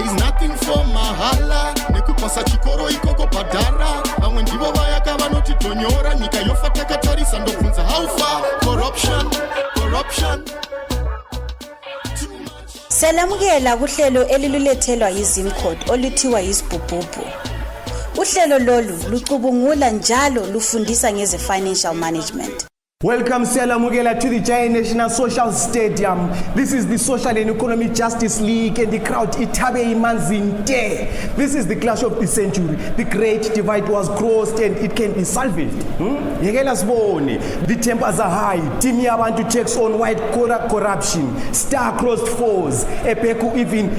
is nothing for mahala. Nekupasa chikoro ikoko padara. Amwe ndivo vayaka vanotitonyora. Nyika yofa takatarisa ndobvunza how far. Corruption. Selamukela kuhlelo elilulethelwa yiZIMCODD oluthiwa yiChibhubhubhu. Uhlelo lolu lucubungula njalo lufundisa ngeze financial management. Welcome Siyalamukela to the Giant National Social Stadium. This is the Social and Economic Justice League and the crowd itabe imanzinte. This is the clash of the century. The great divide was crossed and it can be salvaged. Yekela sibone. The tempers are high. Team yabantu takes on white corruption. Star-crossed foes. Epeku even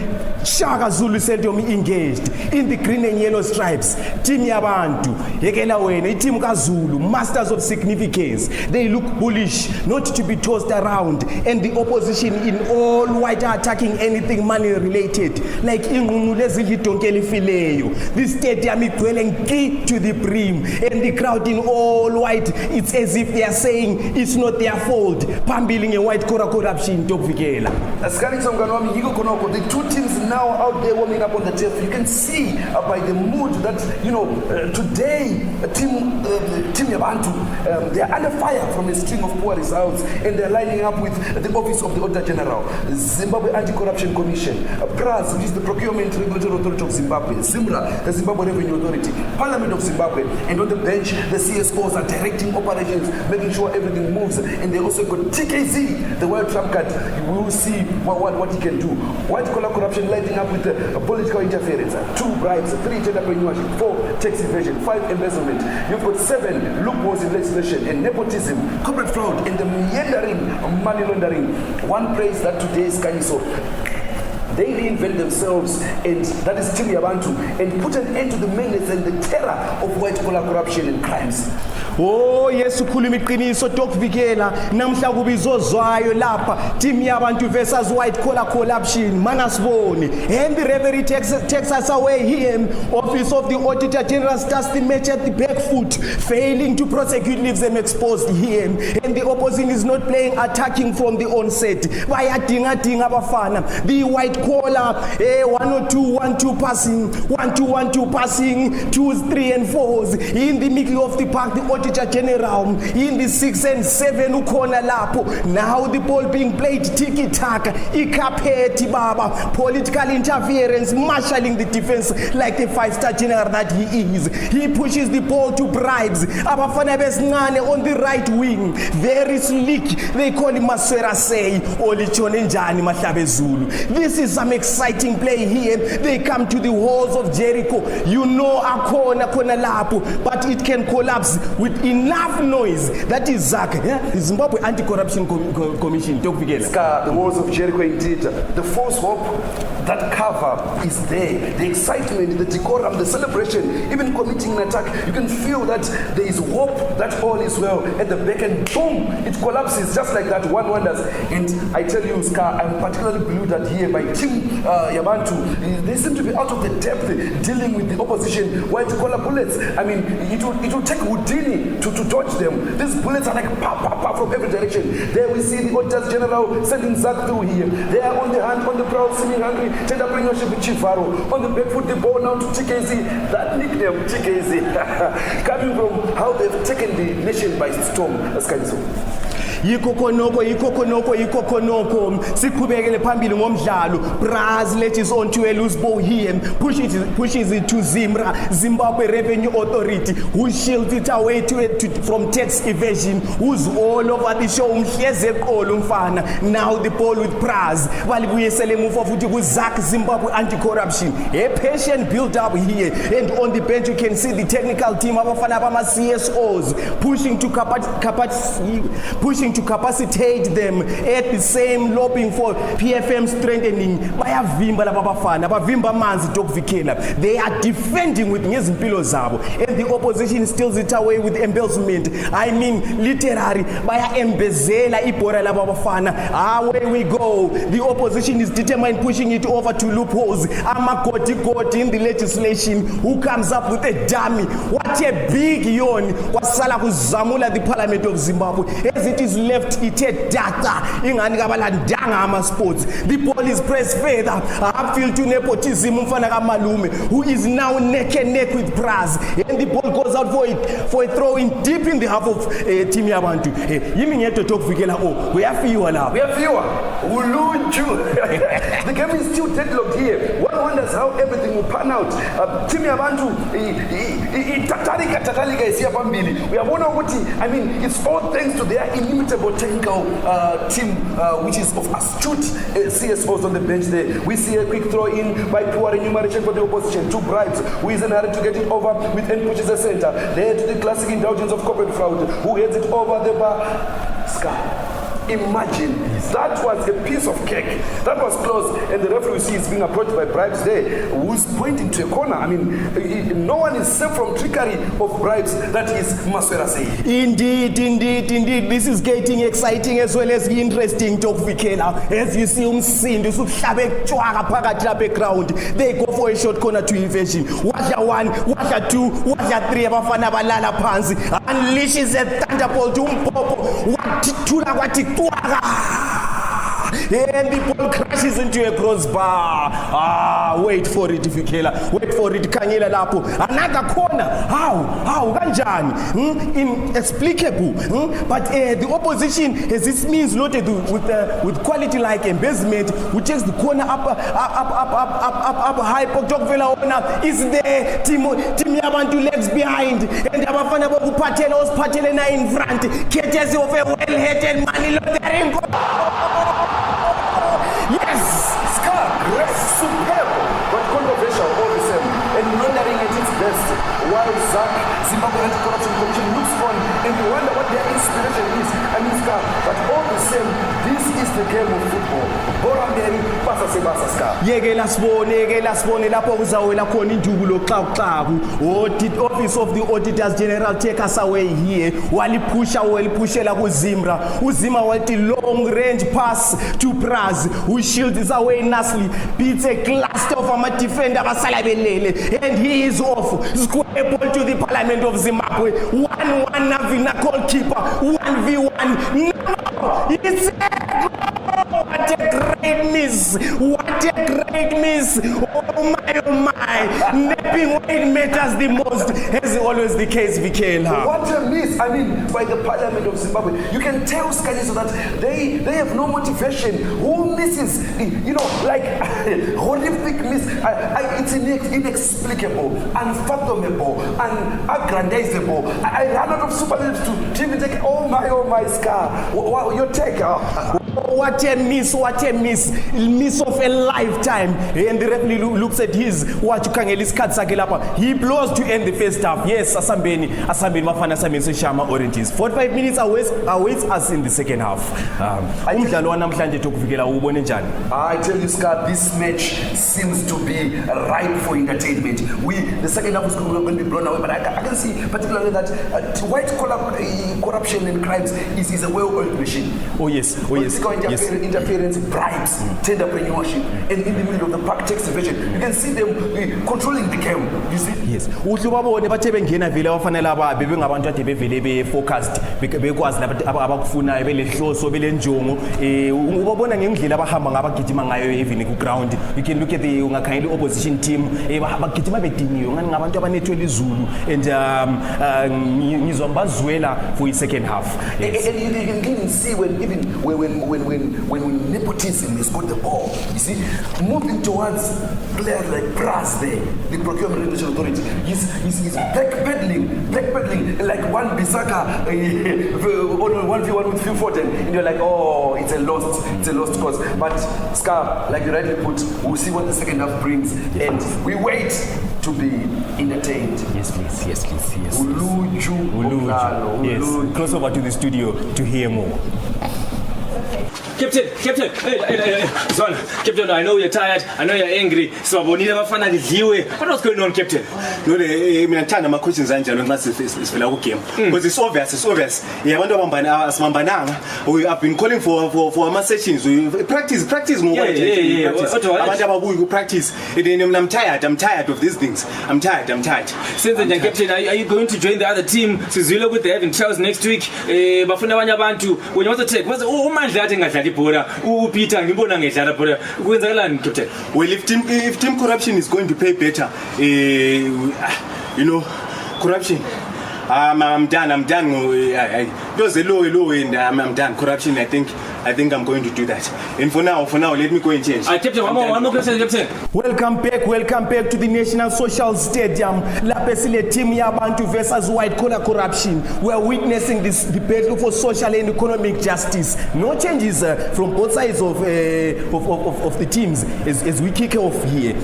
Shaka Zulu Stadium engaged. In the green and yellow stripes. Team yabantu. Yekela wena. Team KaZulu. Masters of significance. They look bullish, not to be tossed around, and the opposition in all white are attacking anything money related, like the stadium is dwelling key to the brim, and the crowd in all white, it's as if they are saying it's not their fault. Pambiling a white corruption to Vigela. The two teams now out there warming up on the turf. You can see by the mood that today team Yabantu they are under fire from a string of poor results, and they're lining up with the Office of the Auditor General, Zimbabwe Anti-Corruption Commission, PRAS, which is the Procurement Regulatory Authority of Zimbabwe, ZIMRA, the Zimbabwe Revenue Authority, Parliament of Zimbabwe, and on the bench, the CSOs are directing operations, making sure everything moves, and they also got TKZ, the World Trump card. We will see what he can do. White-collar corruption lighting up with political interference, 2 bribes, 3 entrepreneurship, 4 tax evasion, 5 embezzlement. You've got 7 loopholes in legislation and nepotism, corporate fraud, and the meandering money laundering. One prays that today is Kaniso. They reinvent themselves, and that is Team Yabantu, and put an end to the menace and the terror of white-collar corruption and crimes. Oh yes, ukhuluma iqiniso Vikela namhla kubizozwayo lapha Team Yabantu versus white collar corruption manasiboni, and the referee takes us away here. Office of the Auditor General starts the match at the back foot, failing to prosecute, leaves them exposed here, and the opposition is not playing attacking from the onset. Bayadinga abafana, the white collar 1-2-1-2 passing, 1-2-1-2 passing, 2s, 3 and 4s in the middle of the park. The Auditor General in the 6 and 7 ukhona lapho. Now the ball being played tiki-taka, ikapeti baba, political interference, marshalling the defense like the 5-star general that he is. He pushes the ball to bribes. Abafana besncane on the right wing, very slick, they call him Maswera Say Olichone Njani Mahlabe Zulu. This is some exciting play here. They come to the walls of Jericho. You know akona lapho, but it can collapse with enough noise. That is ZAC, the Zimbabwe Anti-Corruption Commission. The walls of Jericho indeed. The false hope, that cover is there. The excitement, the decorum, the celebration, even committing an attack. You can feel that there is hope that all is well at the back, and boom, it collapses just like that. One wonders. And I tell you, Ska, I'm particularly blue that here by Team Yabantu, they seem to be out of the depth dealing with the opposition. White-collar bullets. I mean, it will take Houdini to dodge them. These bullets are like pop from every direction. There we see the Auditor General sending Zach through here. They are on the hand, on the prowl, seeming hungry. Entrepreneurship with Chivaro. On the back foot, the ball now to TKZ. That nickname, TKZ, coming from how they've taken the nation by storm. That's kind of so. Yikokonoko siqhubekele phambili ngomdlalo. PRAS ledges on to a loose ball here, pushes it to Zimbabwe Revenue Authority, who shields it away from tax evasion, who's all over the show. Now the ball with PRAS balibuyisele muva futhi ku ZAC, Zimbabwe Anti-Corruption. A patient build up here, and on the bench you can see the technical team abafana bama CSOs pushing to capacitate them at the same lobbying for PFM strengthening. Bayavimba labafana, bavimba manzi Vikela. They are defending with ngezimpilo zabo, and the opposition steals it away with embezzlement. I mean literally baya embezela ibhora labafana. Away we go. The opposition is determined pushing it over to loopholes. Amakoti in the legislation, who comes up with a dummy. What a big yawn. Wasala kuzamula the Parliament of Zimbabwe, as it is left ithe data ingani kabalandanga ama-sports. The ball is pressed further upfield to nepotism umfana kamalume who is now neck and neck with Braz, and the ball goes out for a throw in deep in the half of team yabantu. Yimi ngeto tokuvikela uyafiwa lapho. Uyafiwa uluju. The game is still deadlocked here. One wonders how everything will pan out. Team yabantu tatalika isiya phambili. Uyabona ukuthi, I mean, it's all thanks to their inimitable technical team, which is of astute CSOs on the bench there. We see a quick throw in by poor enumeration for the opposition. 2 bribes. Who is in a hurry to get it over with end pushes the center. There to the classic indulgence of corporate fraud. Who heads it over the bar? Sky. Imagine, that was a piece of cake. That was close, and the referee is being approached by bribes there, who's pointing to a corner. I mean, no one is safe from trickery of bribes. That is Maswera saying. Indeed. This is getting exciting as well as interesting, Tokuvikela. As you see, umsindo usuhlabe tshwaka phakathi lapha ground. They go for a short corner to evasion. Wadla 1, wadla 2, wadla 3 abafana balala phansi. Unleashes a thunderbolt umpopo. Wathula kwathi and the ball crashes into a crossbar. Wait for it, Vikela. Wait for it, Kanyela Lapo. Another corner. How? Kanjani? Inexplicable. But the opposition has this means loaded with quality like embezzlement, which takes the corner up high. Poktovela owner is there. Team Yabantu legs behind, and Abafana Bobu Patelos Patelena in front. Courtesy of a well-headed money laundering. Yes, Scar, superb, but controversial all the same, and laundering at its best. While Zimbabwe Anti-Corruption Commission looks on, and you wonder what their inspiration is. I mean, Scar, but all the same, this is the game of football. Borangeni, basa sebasa, Scar. Yeke lasibone lapho kuzawela khona indubulo xaxaku. Office of the Auditors General take us away here. Walipushela kuZimra. uZima wathi long range pass to Braz, who shields away nicely, beats a cluster of a defender abasala belele, and he is off. Square ball to the Parliament of Zimbabwe. 1-1 Navina goalkeeper. 1v1. No, it's a what a great miss! What a great miss! Oh my! Napping when it matters the most, as always the case, Vikela. What a miss! I mean, by the Parliament of Zimbabwe, you can tell Cdes that they have no motivation. Who misses? You know, like horrific miss. It's inexplicable, unfathomable, unaggrandizable. I ran out of superlatives to even take. Oh my, Scar! Your take. What a miss of a lifetime. And the referee looks at his watch. He blows to end the first half. Yes, Asambeni Mafana Samense Shama Oranges. 45 minutes awaits us in the second half. I tell you, Scott, this match seems to be ripe for entertainment. The second half is going to be blown away, but I can see particularly that white collar corruption and crimes is a well-oiled machine. Oh yes. Interference, bribes, tenderpreneurship, and in the middle of the park text division, you can see them controlling the game. You see? Yes. Uhlubabone bathe bengena vele abafanele ababe bengabantu ade bevele be focused bekwazi abakufunayo belehloso belenjongo ubabona ngendlela abahamba ngabagijima ngayo even ku ground. You can look at the ungakhayela opposition team abagijima bediniwe ngani ngabantu abanethwe lizulu, and ngizwa mbazwela for the second half. Yes. And you can see when nepotism has got the ball, you see, moving towards players like Braz there, the Procurement Regulation Authority, he's backpedaling like one Bisaka on 1v1 with Phil Forten, and you're like, oh, it's a lost cause. But Scar, like you rightly put, we'll see what the second half brings, and we wait to be entertained. Yes, please. Uluju. Yes. Close over to the studio to hear more. Captain, Zona, Captain, I know you're tired, I know you're angry, so we need to find out what's going on, Captain? No, I'm trying to questions and it's game. Because it's obvious. Yeah, we have been calling for mass sessions. Practice more. Yeah. Practice. I'm tired of these things. I'm tired. Since then, Captain, are you going to join the other team? Sizilo with the having trials next week. Bafuna abanye abantu when you want to take what's umandla athi ngadlali ibhola uPeter ngibona ngedlala ibhola kwenzakalani Captain? Well, if team corruption is going to pay better, corruption. I'm done. Those are low, and I'm done. Corruption. I think I'm going to do that. And for now, let me go and change. Captain, one more question, Captain. Welcome back to the National Social Stadium. La Pesile team Yabantu versus white collar corruption. We are witnessing this battle for social and economic justice. No changes from both sides of the teams as we kick off here.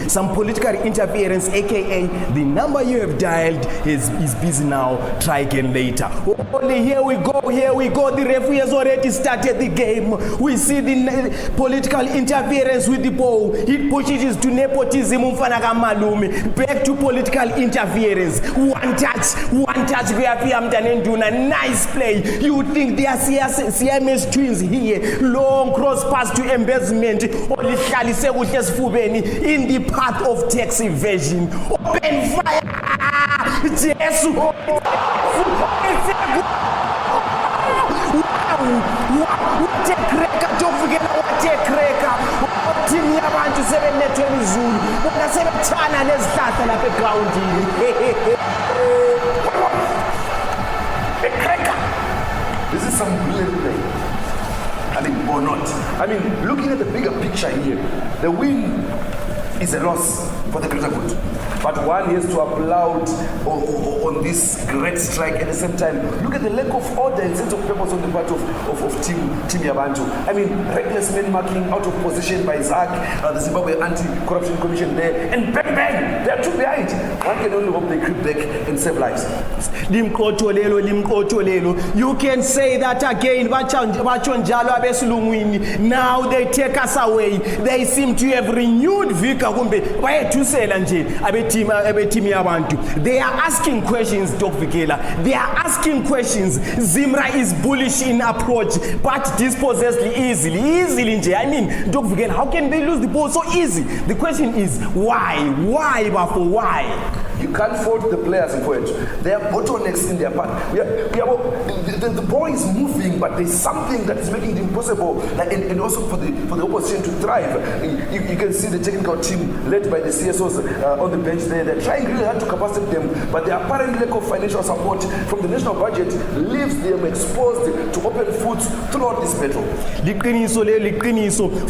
Some political interference, aka the number you have dialed is busy now. Try again later. Only here we go. The referee has already started the game. We see the political interference with the ball. It pushes to nepotism. Back to political interference. One touch. Nice play. You think they are CMS twins here. Long cross pass to embezzlement. In the path of tax evasion. Open fire. Jesus. What a cracker, don't forget what a cracker. Team Yabantu 7 netweni Zulu. Bona sebethana nezihlahla lapha egroundini. A cracker. This is some brilliant play. Or not. Looking at the bigger picture here, the win is a loss for the greater good. But one has to applaud on this great strike. At the same time, look at the lack of order and sense of purpose on the part of Team Yabantu. Reckless man marking out of position by Zach, the Zimbabwe Anti-Corruption Commission there, and bang, they are two behind. One can only hope they creep back and save lives. Limkotolelo. You can say that again. Now they take us away. They seem to have renewed Vika Kumbe. Why to say Team Yabantu. They are asking questions, Doc Vikela. They are asking questions. Zimra is bullish in approach, but dispossessed easily. Doc Vikela, how can they lose the ball so easy? The question is why? Why? You can't fault the players for it. They are bottlenecks in their part. The ball is moving, but there's something that is making it impossible, and also for the opposition to thrive. You can see the technical team led by the CSOs on the bench there. They're trying really hard to capacitate them, but the apparent lack of financial support from the national budget leaves them exposed to open foot throughout this battle. Liqiniso,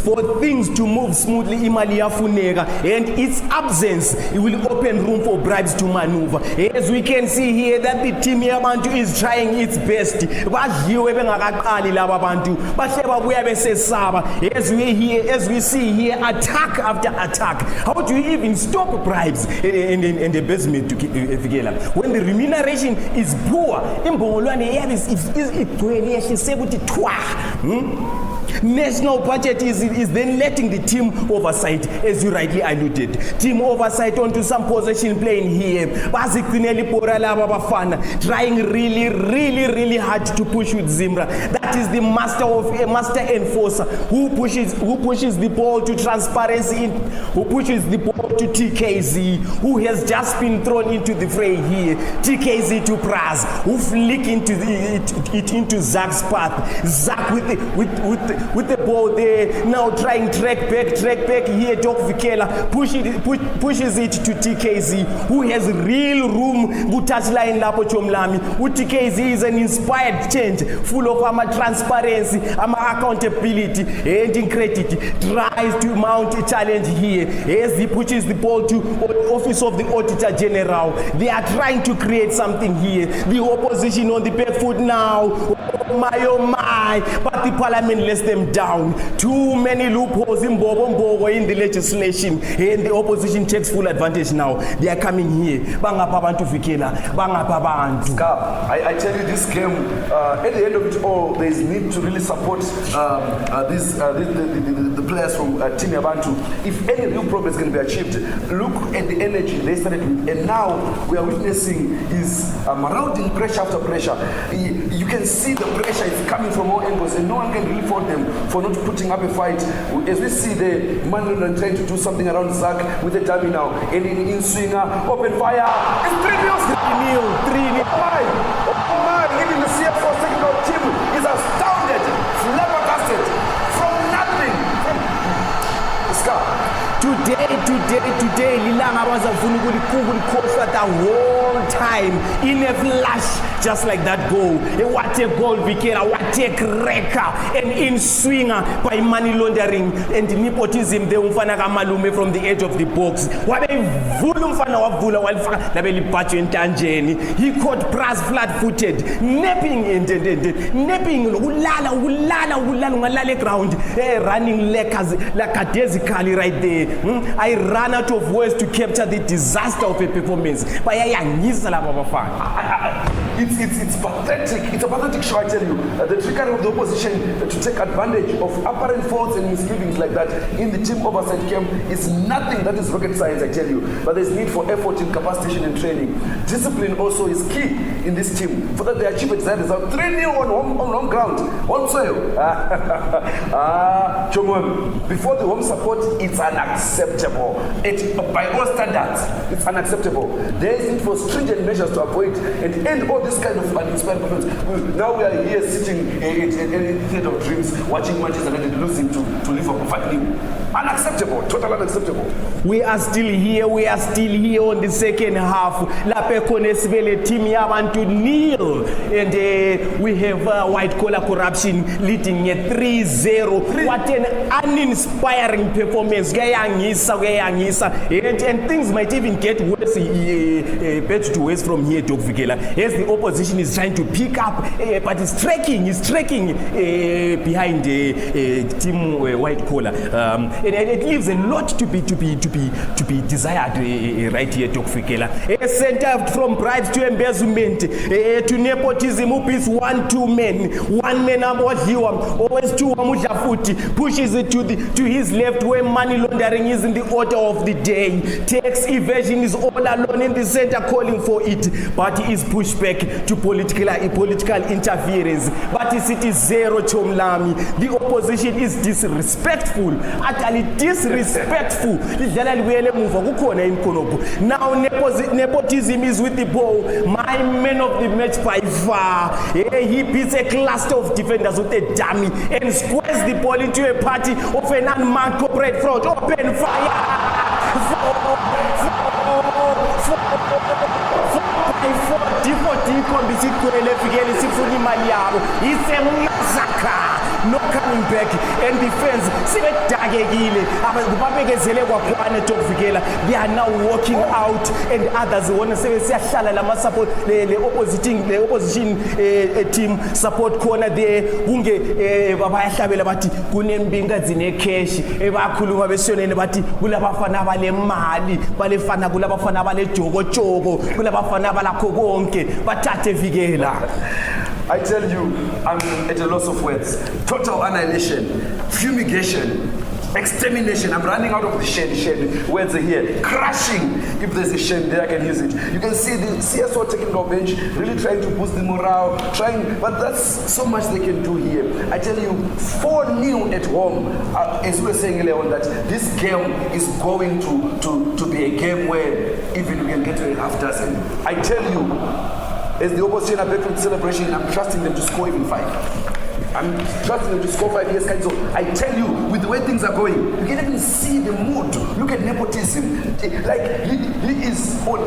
for things to move smoothly, imali yafuneka, and its absence will open room for bribes to maneuver. As we can see here that the team Yabantu is trying its best. As we see here, attack after attack. How do you even stop bribes in the basement to when the remuneration is poor? National budget is then letting the team oversight, as you rightly alluded. Team oversight onto some possession playing here. Trying really hard to push with Zimra. That is the master enforcer who pushes the ball to transparency, who pushes the ball to TKZ, who has just been thrown into the fray here. TKZ to Praz, who flick into it into Zach's path. Zach with the ball there, now trying track back here. Doc Vikela pushes it to TKZ, who has real room. Touchline lapo chomlami. TKZ is an inspired change, full of transparency, accountability, and credit. Tries to mount a challenge here as he pushes the ball to Office of the Auditor General. They are trying to create something here. The opposition on the back foot now. oh my, but the parliament lets them down. Too many loopholes in the legislation, and the opposition takes full advantage now. They are coming here. Bangapa bantu fikela, bangapa bantu. I tell you, this game, at the end of it all, there is need to really support the players from Team Yabantu. If any real progress can be achieved, look at the energy they started with, and now we are witnessing is mounting pressure after pressure. You can see the pressure is coming from all angles, and no one can really fault them for not putting up a fight. As we see the Mandarin trying to do something around Zach with the dummy now, and in swinger, open fire. It's 3-0. 3-0. Oh my! Even the CFO technical team is astounded, flabbergasted, from nothing. Today, Lilanga was a for the whole time in a flash, just like that goal. What a goal, Vikera, what a cracker, and in swinger by money laundering and nepotism. They umfana malume from the edge of the box. He caught Pras flat-footed, napping ground, running lackadaisically right there. I ran out of words to capture the disaster of a performance. It's pathetic. It's a pathetic show, I tell you. The trickery of the opposition to take advantage of apparent faults and misgivings like that in the team oversight camp is nothing that is rocket science, I tell you. But there's need for effort in capacitation and training. Discipline also is key in this team for that they achieve exact result. 3-0 on home ground, home soil. Before the home support, it's unacceptable. By all standards, it's unacceptable. There is need for stringent measures to avoid and end all this kind of uninspired performance. Now we are here sitting in theater of dreams, watching Manchester United losing to Liverpool 5-0. Unacceptable, totally unacceptable. We are still here on the second half. Lapekonesvele team Yabantu nil, and we have white collar corruption leading a 3-0. What an uninspiring performance. And things might even get worse, better to worse from here, Dr. Vikela. As the opposition is trying to pick up, but it's tracking behind team white collar. And it leaves a lot to be desired right here, Dr. Fikela. A center from bribes to embezzlement, to nepotism, who is 1-2 men. One man about you, always two Amujafuti, pushes it to his left where money laundering is in the order of the day. Tax evasion is all alone in the center calling for it, but he is pushed back to political interference. But it is zero Chomlami. The opposition is disrespectful. Utterly disrespectful. Now nepotism is with the ball. My man of the match by far. He beats a cluster of defenders with a dummy and squares the ball into a party of an unmarked corporate fraud. Open fire! It's a massacre. No coming back, and defense they are now walking out, and others want to say the opposition team support corner there bayahlabela bathi kunembinga zine cash ebakhuluma besonene bathi kulabafana balemali balefana kulabafana balejokojoko kulabafana balakho konke bathathe Vikela. I tell you, I'm at a loss of words. Total annihilation, fumigation, extermination. I'm running out of the shed. Words are here. Crashing. If there's a shed there, I can use it. You can see the CSO taking our bench, really trying to boost the morale, but that's so much they can do here. I tell you, 4-0 at home. As we were saying earlier on, that this game is going to be a game where even we can get to a half dozen. I tell you, as the opposition are back with celebration, I'm trusting them to score even 5. I'm trusting them to score 5 years. So I tell you, with the way things are going, you can even see the mood. Look at nepotism. Like he is on.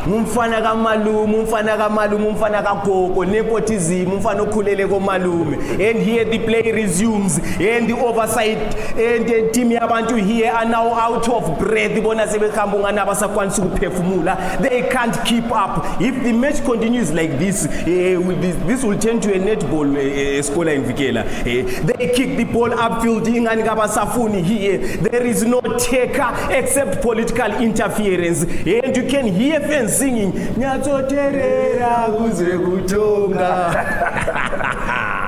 Mumfana kamalume, mumfana kamalume, mumfana kagogo, nepotism, mumfana okhulele komalume. And here the play resumes, and the oversight, and the team yabantu here are now out of breath. Bona sebekhamba ngana basakwanisa ukuphefumula. They can't keep up. If the match continues like this, this will turn to a netball scholar in Vikela. They kick the ball upfield ingani kabasafuni here. There is no taker except political interference. And you can hear fans singing Nyatsoterera kuze kutonga.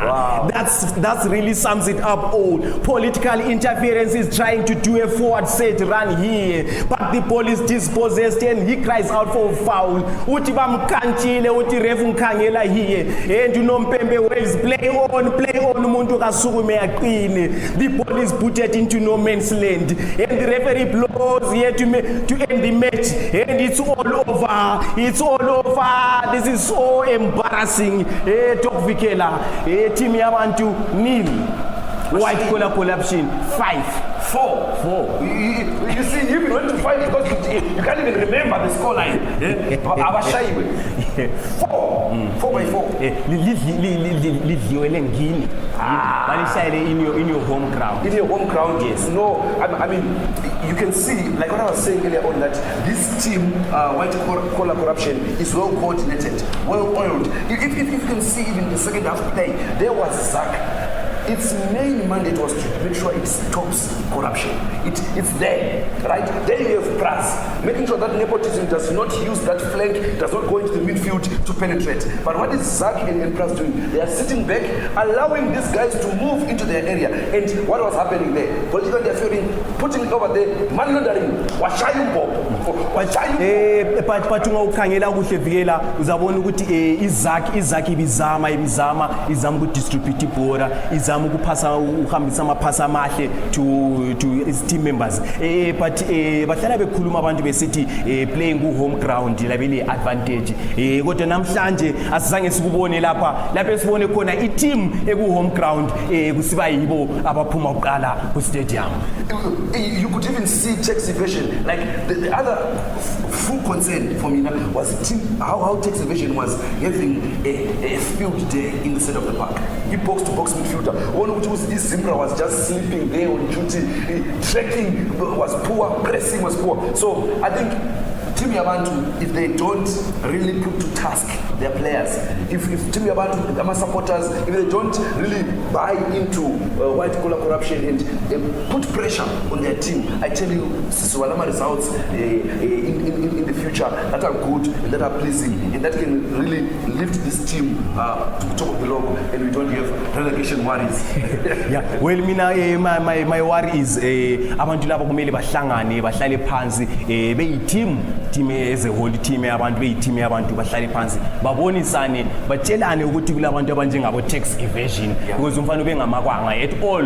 Wow. That's really sums it up all. Political interference is trying to do a forward set run here, but the ball is dispossessed and he cries out for a foul. Uti bamkantile, uti refu mkhangela here. And you know Mpembe waves, play on, umuntu kasukume aqine. The ball is booted into no man's land. And the referee blows here to end the match. And it's all over. It's all over. This is so embarrassing. Tok Vikela. Team yabantu nil. White collar collapsion 5-4. You see, you even went to fight because you can't even remember the scoreline. 4-4. Lidliwele ngini. Balishayele in your home ground. In your home ground, yes. No, I mean, you can see, like what I was saying earlier on, that this team, white collar corruption, is well coordinated, well oiled. If you can see, even the second half play, there was Zach. Its main mandate was to make sure it stops corruption. It's there, right? There you have Pras, making sure that nepotism does not use that flank, does not go into the midfield to penetrate. But what is Zach and Pras doing? They are sitting back, allowing these guys to move into their area. And what was happening there? Political interfering, putting it over there, money laundering, washayumbo. But ungakhangela kuhle Vikela uzabona ukuthi izakhi ibizama ukudistribute ibhola, izama ukupasa uhambisa amaphasa amahle to his team members. But bahlala bekhuluma abantu besithi playing ku home ground labele advantage. Kodwa namhlanje asizange sikubone lapha esibone khona i-team eku home ground kusiba yibo abaphuma uqala ku stadium. You could even see Czech's division. Like the other full concern for me was the team, how Czech's division was having a field day in the center of the park. He box-to-box midfielder. One which was Zimbabwe was just sleeping there on duty. Tracking was poor, pressing was poor. So I think Team Yabantu, if they don't really put to task their players, if Team Yabantu, the supporters, if they don't really buy into white collar corruption and put pressure on their team, I tell you, Swalama results in the future that are good and that are pleasing and that can really lift this team to the top of the log, and we don't have relegation worries. Yeah, well, my worry is abantu laba kumele bahlangane bahlale phansi beyi-team as a whole, team yabantu beyi-team yabantu bahlale phansi babonisane batshelane ukuthi kulabantu abanjengabo tax evasion because umfana bengamakwanga at all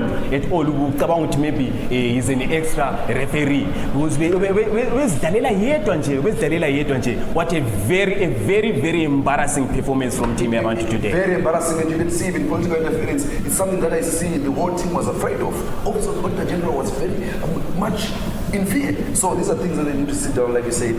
ucabanga ukuthi maybe is an extra referee because bezidalela yedwa nje. What a very embarrassing performance from team yabantu today. Very embarrassing, and you can see in political interference, it's something that I see the whole team was afraid of. Also, the Auditor General was very much in fear. So these are things that they need to sit down, like you said,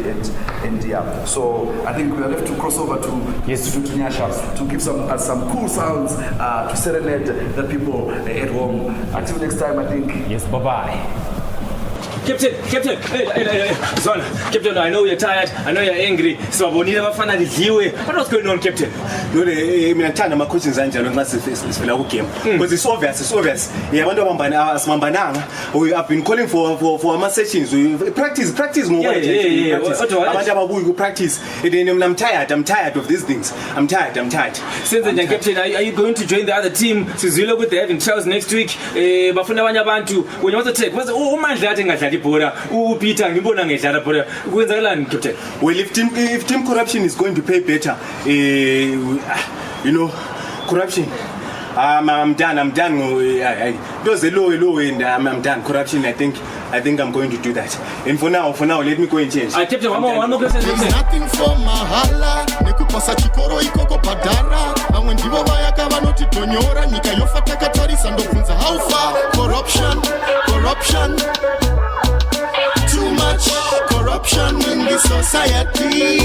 and yeah. So I think we are left to cross over to Nyasha to give some cool sounds to serenade the people at home. Until next time, I think. Yes, bye-bye. Captain, Zona, Captain, I know you're tired, I know you're angry. So what was going on, Captain? Mina ngithanda ama questions anjalo nxa sifela ku game because it's obvious. Yabantu asimambananga. We have been calling for ama sessions. Practice more. Yeah. Abantu ababuyi ku practice. I'm tired of these things. I'm tired. Since then, Captain, are you going to join the other team? Sizwile with the having trials next week. Bafuna abanye abantu when you want to take. Was umandla athi ngadlala ibhola. Peter ngibona ngedlala ibhola. Kwenzakalani, Captain? Well, if team corruption is going to pay better, corruption. I'm done. Those are low and I'm done. Corruption, I think I'm going to do that. And for now, let me go and change. Captain, one more question. There's nothing for mahala nekupasa chikoro ikoko padhara vamwe ndivo vayaka vanotitonyora nyika yofa takatarisa ndobvunza how far corruption too much corruption in the society